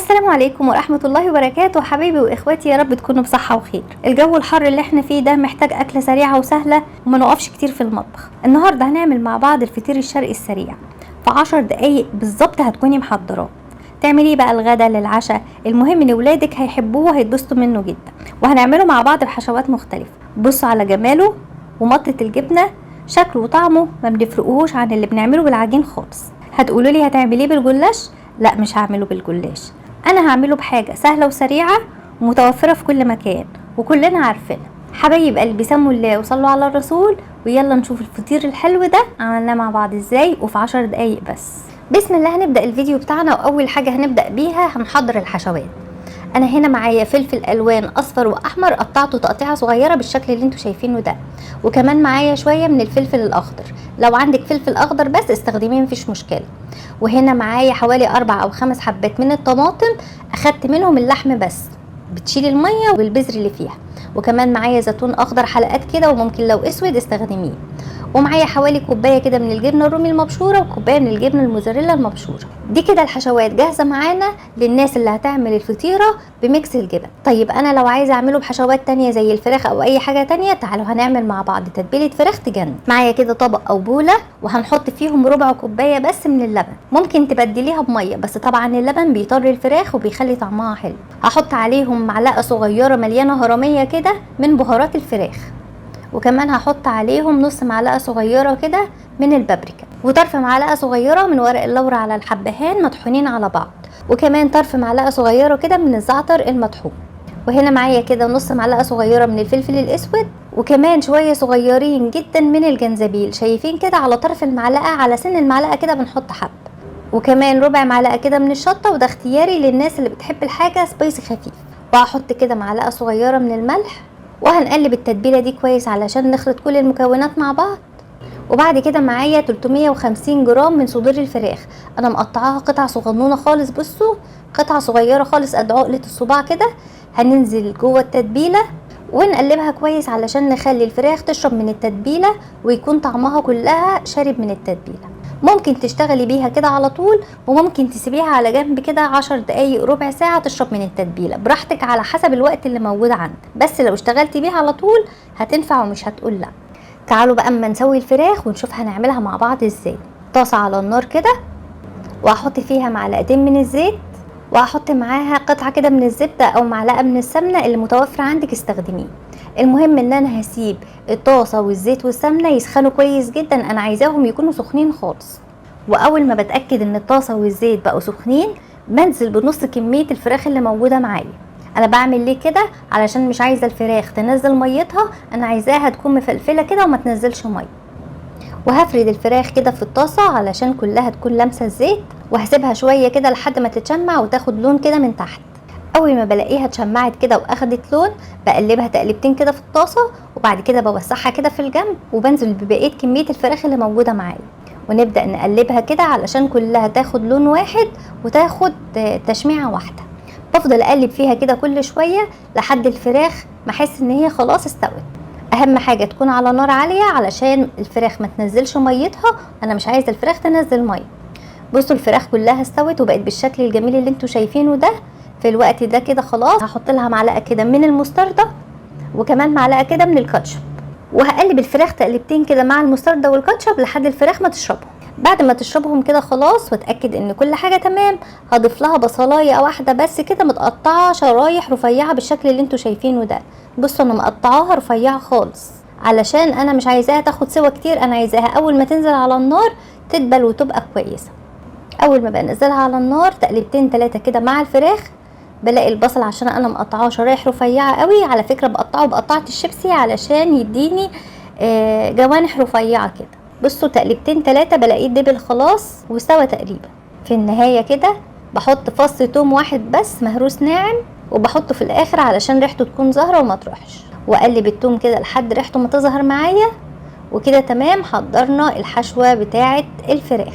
السلام عليكم ورحمة الله وبركاته حبايبي واخواتي، يا رب تكونوا بصحة وخير. الجو الحر اللي احنا فيه ده محتاج اكلة سريعة وسهلة وما نقفش كتير في المطبخ. النهاردة هنعمل مع بعض الفطير الشرقي السريع، في 10 دقايق بالظبط هتكوني محضراه. تعمليه بقى الغدا للعشاء، المهم ان ولادك هيحبوه وهيتبسطوا منه جدا. وهنعمله مع بعض بحشوات مختلفة. بصوا على جماله ومطة الجبنة، شكله وطعمه ما بنفرقوهوش عن اللي بنعمله بالعجين خالص. هتقولوا لي هتعمليه بالجلاش؟ لا، مش هعمله بالجلاش، انا هعمله بحاجه سهله وسريعه ومتوفره في كل مكان وكلنا عارفينها. حبايب قلبي، سموا الله وصلوا على الرسول، ويلا نشوف الفطير الحلو ده عملناه مع بعض ازاي وفي 10 دقايق بس. بسم الله، هنبدا الفيديو بتاعنا. واول حاجه هنبدا بيها هنحضر الحشوات. انا هنا معايا فلفل الوان اصفر واحمر، قطعته تقطيعه صغيره بالشكل اللي انتوا شايفينه ده. وكمان معايا شويه من الفلفل الاخضر، لو عندك فلفل اخضر بس استخدميه مفيش مشكله. وهنا معايا حوالي 4 أو 5 حبات من الطماطم، اخدت منهم اللحم بس، بتشيل الميه والبذر اللي فيها. وكمان معايا زيتون اخضر حلقات كده، وممكن لو اسود استخدميه. ومعايا حوالي كوبايه كده من الجبنه الرومي المبشوره وكوبايه من الجبنه الموزاريلا المبشوره. دي كده الحشوات جاهزه معانا للناس اللي هتعمل الفطيره بميكس الجبن. طيب انا لو عايزه اعمله بحشوات تانية زي الفراخ او اي حاجه تانية، تعالوا هنعمل مع بعض تتبيله فراخ تجنن. معايا كده طبق او بوله، وهنحط فيهم ربع كوبايه بس من اللبن. ممكن تبدليها بميه، بس طبعا اللبن بيطر الفراخ وبيخلي طعمها حلو. هحط عليهم معلقه صغيره مليانه هرميه كده من بهارات الفراخ. وكمان هحط عليهم نص معلقه صغيره كده من البابريكا، وطرف معلقه صغيره من ورق اللورا على الحبهان مطحونين على بعض. وكمان طرف معلقه صغيره كده من الزعتر المطحون. وهنا معايا كده نص معلقه صغيره من الفلفل الاسود، وكمان شويه صغيرين جدا من الجنزبيل. شايفين كده على طرف المعلقه، على سن المعلقه كده بنحط حب. وكمان ربع معلقه كده من الشطه، وده اختياري للناس اللي بتحب الحاجه سبايسي خفيف. وهحط كده معلقه صغيره من الملح. وهنقلب التتبيله دي كويس علشان نخلط كل المكونات مع بعض. وبعد كده معايا 350 جرام من صدور الفراخ، انا مقطعاها قطع صغنونه خالص. بصوا، قطعه صغيره خالص قد عقله الصباع كده. هننزل جوه التتبيله ونقلبها كويس علشان نخلي الفراخ تشرب من التتبيله ويكون طعمها كلها شارب من التتبيله. ممكن تشتغلي بيها كده على طول، وممكن تسيبيها على جنب كده 10 دقايق ربع ساعة تشرب من التتبيلة براحتك على حسب الوقت اللي موجود عندك. بس لو اشتغلتي بيها على طول هتنفع ومش هتقول لا. تعالوا بقى اما نسوي الفراخ ونشوف هنعملها مع بعض ازاي. طاسة على النار كده، وهحط فيها معلقتين من الزيت، وهحط معاها قطعة كده من الزبدة او معلقة من السمنة اللي متوفرة عندك استخدميه. المهم ان انا هسيب الطاسة والزيت والسمنة يسخنوا كويس جدا، انا عايزاهم يكونوا سخنين خالص. واول ما بتأكد ان الطاسة والزيت بقوا سخنين، بنزل بنص كمية الفراخ اللي موجودة معايا. انا بعمل ليه كده؟ علشان مش عايزة الفراخ تنزل ميتها، انا عايزاها تكون مفلفلة كده وما تنزلش مية. وهفرد الفراخ كده في الطاسة علشان كلها تكون لامسة الزيت، وهسيبها شوية كده لحد ما تتشمع وتاخد لون كده من تحت. اول ما بلاقيها اتشمعت كده واخدت لون، بقلبها تقلبتين كده في الطاسة، وبعد كده بوسعها كده في الجنب، وبنزل ببقية كمية الفراخ اللي موجودة معايا. ونبدأ نقلبها كده علشان كلها تاخد لون واحد وتاخد تشميعة واحدة. بفضل اقلب فيها كده كل شوية لحد الفراخ ما احس ان هي خلاص استوت. اهم حاجة تكون على نار عالية علشان الفراخ ما تنزلش ميتها، انا مش عايزة الفراخ تنزل مية. بصوا الفراخ كلها استوت وبقت بالشكل الجميل اللي انتوا شايفينه ده. في الوقت ده كده خلاص هحط لها معلقة كده من المستردة، وكمان معلقة كده من الكاتشب. وهقلب الفراخ تقلبتين كده مع المستردة والكاتشب لحد الفراخ ما تشربهم. بعد ما تشربهم كده خلاص واتاكد ان كل حاجه تمام، هضيف لها بصلايه واحده بس كده متقطعه شرايح رفيعه بالشكل اللي انتوا شايفينه ده. بصوا انا مقطعاها رفيعه خالص علشان انا مش عايزاها تاخد سوا كتير، انا عايزاها اول ما تنزل على النار تدبل وتبقى كويسه. اول ما بنزلها على النار تقلبتين 3 كده مع الفراخ، بلاقي البصل عشان انا مقطعاه شرايح رفيعه قوي، على فكره بقطعه بقطعه الشيبسي علشان يديني جوانح رفيعه كده. بصوا تقلبتين 3 بلاقيه دبل خلاص واستوى تقريبا. في النهايه كده بحط فص توم واحد بس مهروس ناعم، وبحطه في الاخر علشان ريحته تكون ظاهره وما تروحش. واقلب التوم كده لحد ريحته ما تظهر معايا. وكده تمام، حضرنا الحشوه بتاعه الفراخ.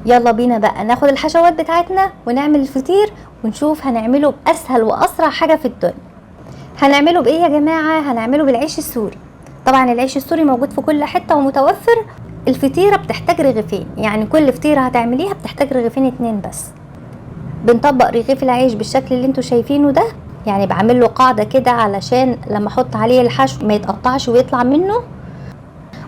يلا بينا بقى ناخد الحشوات بتاعتنا ونعمل الفطير ونشوف هنعمله باسهل واسرع حاجه في الدنيا. هنعمله بايه يا جماعه؟ هنعمله بالعيش السوري. طبعا العيش السوري موجود في كل حته ومتوفر. الفطيره بتحتاج رغيفين، يعني كل فطيره هتعمليها بتحتاج رغيفين 2 بس. بنطبق رغيف العيش بالشكل اللي انتوا شايفينه ده، يعني بعمل له قاعده كده علشان لما احط عليه الحشو ما يتقطعش ويطلع منه.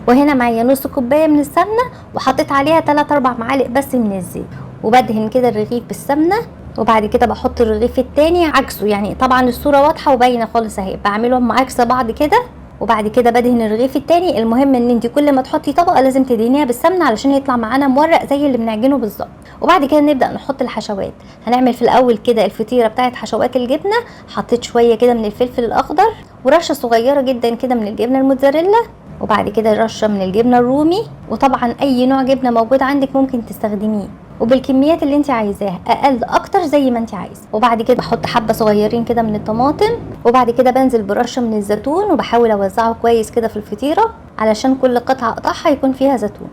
وهنا معايا نص كوبايه من السمنه، وحطيت عليها 3-4 معالق بس من الزيت، وبدهن كده الرغيف بالسمنه. وبعد كده بحط الرغيف التاني عكسه، يعني طبعا الصوره واضحه وباينه خالص اهي، بعملهم عكس بعض كده. وبعد كده بدهن الرغيف التاني. المهم ان انت كل ما تحطي طبقه لازم تدهنيها بالسمنه علشان يطلع معانا مورق زي اللي بنعجنه بالظبط. وبعد كده نبدا نحط الحشوات. هنعمل في الاول كده الفطيره بتاعت حشوات الجبنه. حطيت شويه كده من الفلفل الاخضر، ورشه صغيره جدا كده من الجبنه الموتزاريلا، وبعد كده رشه من الجبنه الرومي، وطبعا اي نوع جبنه موجود عندك ممكن تستخدميه، وبالكميات اللي انت عايزاها، اقل اكتر زي ما انت عايزه. وبعد كده بحط حبه صغيرين كده من الطماطم، وبعد كده بنزل برشه من الزيتون، وبحاول اوزعه كويس كده في الفطيره علشان كل قطعه اقطعها يكون فيها زيتون.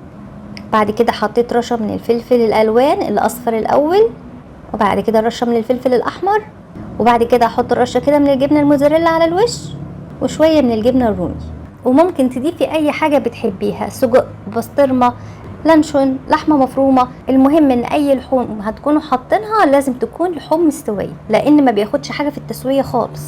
بعد كده حطيت رشه من الفلفل الالوان الاصفر الاول، وبعد كده رشه من الفلفل الاحمر، وبعد كده احط رشه كده من الجبنه الموتزاريلا على الوش، وشويه من الجبنه الرومي. وممكن تضيفي اي حاجه بتحبيها، سجق، بسطرمه، لانشون، لحمه مفرومه. المهم ان اي لحوم هتكونوا حاطينها لازم تكون لحوم مستويه، لان ما بياخدش حاجه في التسويه خالص.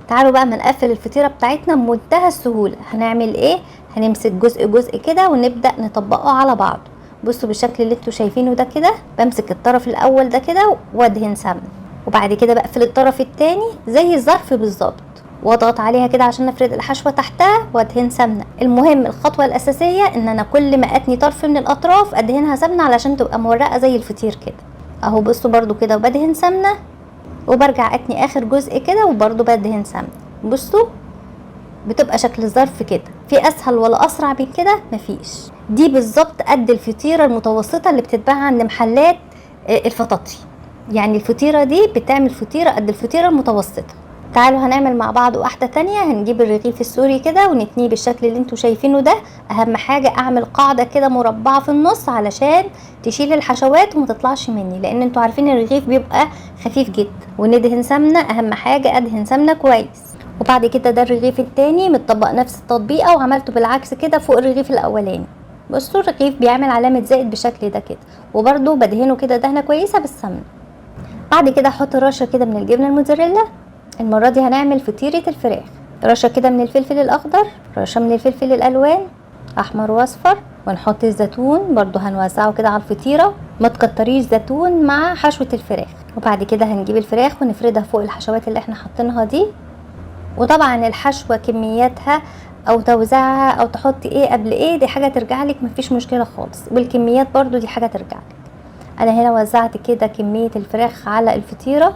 تعالوا بقى ما نقفل الفطيره بتاعتنا بمنتهى السهوله. هنعمل ايه؟ هنمسك جزء جزء كده ونبدا نطبقه على بعض. بصوا بالشكل اللي انتوا شايفينه ده كده. بمسك الطرف الاول ده كده وادهن سمنه، وبعد كده بقفل الطرف التاني زي الظرف بالظبط، واضغط عليها كده عشان نفرد الحشوه تحتها وادهن سمنه. المهم الخطوه الاساسيه ان انا كل ما اتني طرف من الاطراف ادهنها سمنه علشان تبقى مورقه زي الفطير كده اهو. بصوا برضو كده، وبدهن سمنه، وبرجع اتني اخر جزء كده وبرضو بدهن سمنه. بصوا بتبقى شكل الظرف كده. في اسهل ولا اسرع من كده؟ مفيش. دي بالظبط قد الفطيره المتوسطه اللي بتتباع عند محلات الفطاطري. يعني الفطيره دي بتعمل فطيره قد الفطيره المتوسطه. تعالوا هنعمل مع بعض واحده تانية. هنجيب الرغيف السوري كده ونتنيه بالشكل اللي انتوا شايفينه ده. اهم حاجه اعمل قاعده كده مربعه في النص علشان تشيل الحشوات وما تطلعش مني، لان انتوا عارفين الرغيف بيبقى خفيف جدا. وندهن سمنه، اهم حاجه ادهن سمنه كويس. وبعد كده ده الرغيف التاني متطبق نفس التطبيقه، وعملته بالعكس كده فوق الرغيف الاولاني. بصوا الرغيف بيعمل علامه زائد بالشكل ده كده، وبرده بدهنه كده دهنه كويسه بالسمنه. بعد كده احط رشه كده من الجبنه الموتزاريلا. المره دي هنعمل فطيره الفراخ. رشه كده من الفلفل الاخضر، رشه من الفلفل الالوان احمر واصفر، ونحط الزيتون برضو هنوزعه كده على الفطيره. ما تكتريش زيتون مع حشوه الفراخ. وبعد كده هنجيب الفراخ ونفردها فوق الحشوات اللي احنا حاطينها دي. وطبعا الحشوه كمياتها او توزيعها او تحطي ايه قبل ايه دي حاجه ترجع لك، مفيش مشكله خالص. والكميات برضو دي حاجه ترجع لك. انا هنا وزعت كده كميه الفراخ على الفطيره.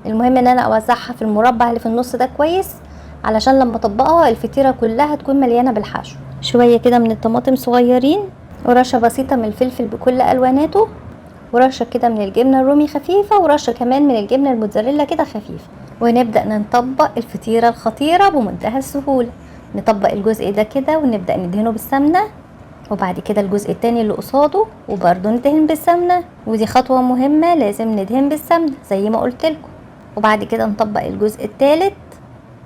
المهم ان انا اوزعها في المربع اللي في النص ده كويس علشان لما اطبقها الفطيره كلها تكون مليانه بالحشو. شويه كده من الطماطم صغيرين، ورشه بسيطه من الفلفل بكل الواناته، ورشه كده من الجبنه الرومي خفيفه، ورشه كمان من الجبنه الموتزاريلا كده خفيفه. ونبدا نطبق الفطيره الخطيره بمنتهى السهوله. نطبق الجزء ده كده ونبدا ندهنه بالسمنه، وبعد كده الجزء التاني اللي قصاده وبرده ندهن بالسمنه. ودي خطوه مهمه، لازم ندهن بالسمنه زي ما قلت لكم. وبعد كده نطبق الجزء الثالث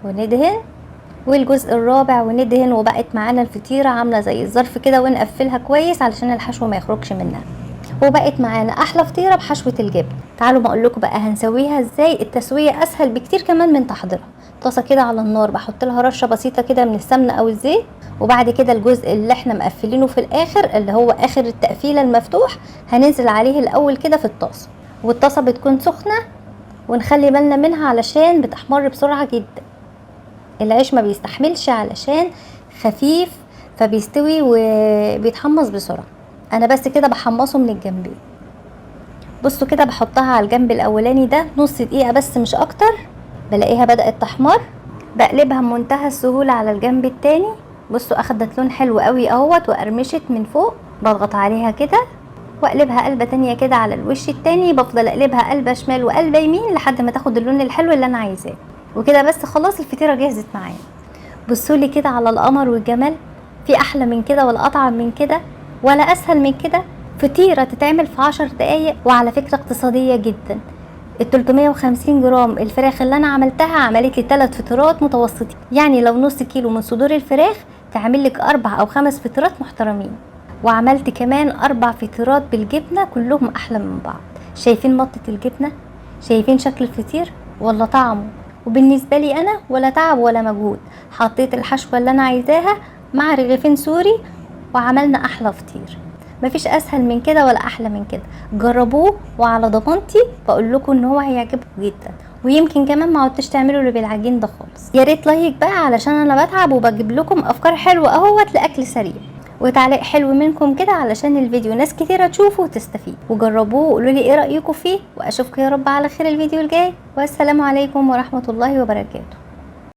وندهن، والجزء الرابع وندهن. وبقت معانا الفطيره عامله زي الظرف كده، ونقفلها كويس علشان الحشو ما يخرجش منها. وبقت معانا احلى فطيره بحشوه الجبن. تعالوا ما اقول لكم بقى هنسويها ازاي. التسويه اسهل بكتير كمان من تحضيرها. طاسه كده على النار، بحط لها رشه بسيطه كده من السمنه او الزيت، وبعد كده الجزء اللي احنا مقفلينه في الاخر اللي هو اخر التقفيله المفتوح هننزل عليه الاول كده في الطاسه. والطاسه بتكون سخنه، ونخلي بالنا منها علشان بتحمر بسرعه جدا. العيش ما بيستحملش علشان خفيف فبيستوي وبيتحمص بسرعه. انا بس كده بحمصه من الجنبين. بصوا كده بحطها على الجنب الاولاني ده نص دقيقه بس مش اكتر. بلاقيها بدات تحمر، بقلبها بمنتهى السهوله على الجنب التاني. بصوا اخدت لون حلو قوي اهوت وقرمشت من فوق. بضغط عليها كده واقلبها قلبه تانية كده على الوش التاني. بفضل اقلبها قلبه شمال وقلبه يمين لحد ما تاخد اللون الحلو اللي انا عايزاه. وكده بس خلاص الفطيره جهزت معايا. بصوا لي كده على القمر والجمال. في احلى من كده ولا اطعم من كده ولا اسهل من كده؟ فطيره تتعمل في 10 دقايق، وعلى فكره اقتصاديه جدا. ال 350 جرام الفراخ اللي انا عملتها عملت لي 3 فطيرات متوسطين. يعني لو نص كيلو من صدور الفراخ تعمل لك 4 أو 5 فطيرات محترمين. وعملت كمان 4 فطيرات بالجبنه كلهم احلى من بعض. شايفين مطة الجبنة؟ شايفين شكل الفطير ولا طعمه؟ وبالنسبة لي انا ولا تعب ولا مجهود، حطيت الحشوة اللي انا عايزاها مع رغيفين سوري وعملنا احلى فطير. مفيش اسهل من كده ولا احلى من كده. جربوه وعلى ضمانتي بقول لكم ان هو هيعجبكم جدا، ويمكن كمان ما عدتش تعملوا اللي بالعجين ده خالص. يا ريت لايك بقى علشان انا بتعب وبجيب لكم افكار حلوه اهوت لاكل سريع، وتعليق حلو منكم كده علشان الفيديو ناس كتيره تشوفه وتستفيد. وجربوه وقولوا لي ايه رايكم فيه، واشوفكم يا رب على خير الفيديو الجاي، والسلام عليكم ورحمه الله وبركاته.